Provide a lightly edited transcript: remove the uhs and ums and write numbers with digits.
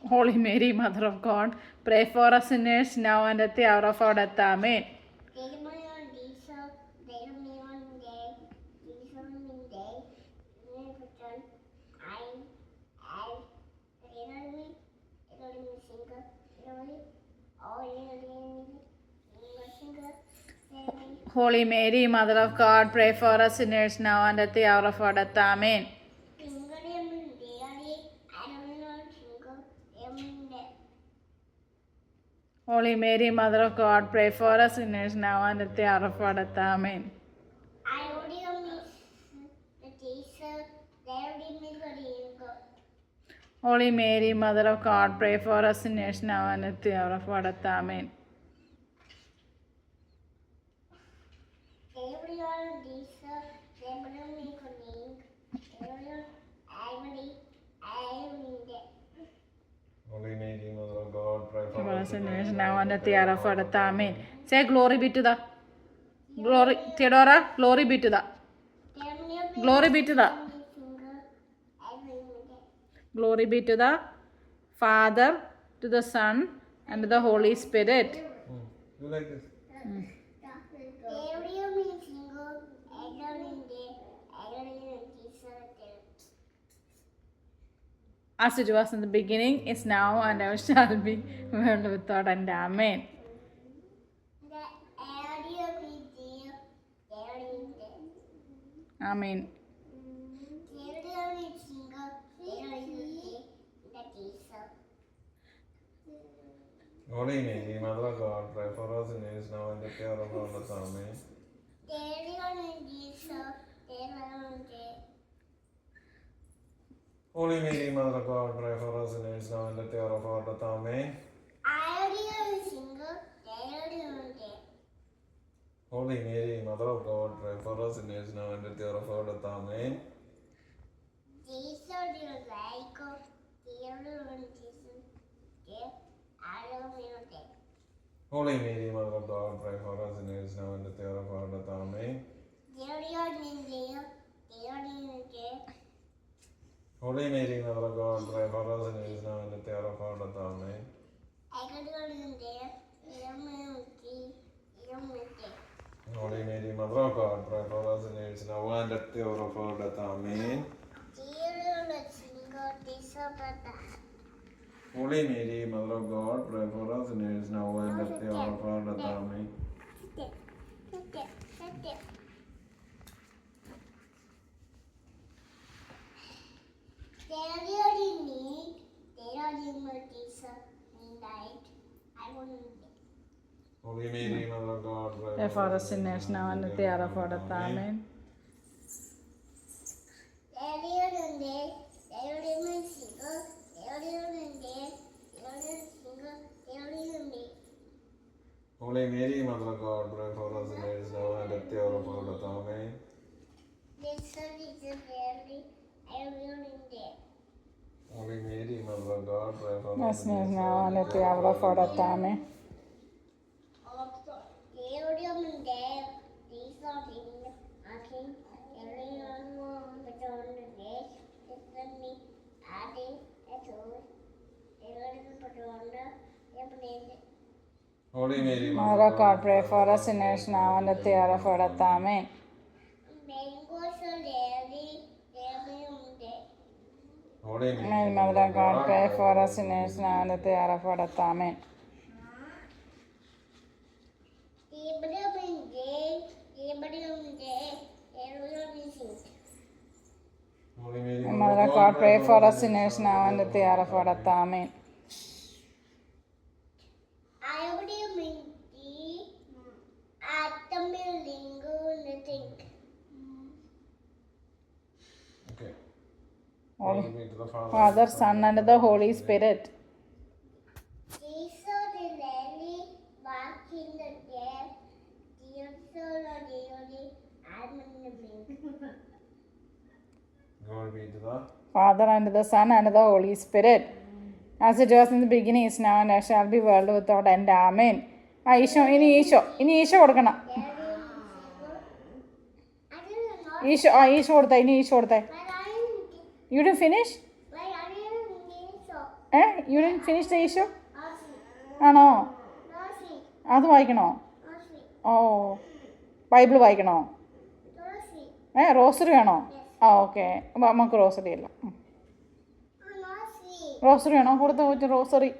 Holy Mary, Mother of God, pray for us sinners now and at the hour of our death. Amen. Holy Mary, Mother of God, pray for us sinners now and at the hour of our death. Amen. Holy Mary, Mother of God, pray for us sinners now and at the hour of our death. Amen. Holy Mary, Mother of God, pray for us sinners now and at the hour of our death. Amen. Holy Mary, Mother of God, pray For for us us sinners now and at the hour of our death. Amen. Say glory be to the glory, Theodora, glory be to the glory be to the glory be to the Father, to the Son, and to the Holy Spirit. You like this? As it was in the beginning, is now, and ever shall be, world without end. Amen. Amen. Holy Mary, Mother of God, pray for us sinners now and at the hour of our death. Amen. Holy Mary, Mother of God, pray for us sinners now and at the hour of our death. Amen. Holy Mary, Mother of God, pray for us sinners now and at the hour of our death. Amen. Holy Mary, Mother of God, pray for us sinners now and at the hour of our death. Amen. Holy Mary, Mother of God, pray for us sinners now and at the hour of our death. Amen. Holy Mary, Mother of God, pray for us sinners now and at the hour of our death. Amen. Holy Mary, Mother of God, pray for us sinners now and at the hour of our death. Amen. Holy Mary, Mother of God, Pray for us sinners now and at the hour of our death. Amen. Holy Mary, Mother of God, pray for us sinners now and at the hour of our death. Amen. Holy Mary, Mother of God, pray for us Us sinners sinners now and at the hour of our death. Amen. Holy Mary, Mother of God, pray for us sinners now and at the hour of our death. Amen. Holy Mary, Mary, Mother of God, pray for us sinners now and at the hour of our death. Amen. Holy Mary, Mother of God, pray for us sinners now and at the hour of our death. Amen. Okay. Holy Glory be to the Father, Son, and the Holy Spirit. Glory be to the Father, and the Son, and the Holy Spirit. As it was in the beginning, is now, and shall be, world without end. Amen. Isho ഇനി ഈശോ കൊടുക്കണം. ഈശോ കൊടുത്തേ. You didn't finish? You didn't finish the ഈശോ ആണോ? അത് വായിക്കണോ? ഓ, Bible വായിക്കണോ? Rosary ആണോ? ആ okay, നമുക്ക് rosary അല്ല. റോസറി ആണോ? കൊടുത്ത റോസറി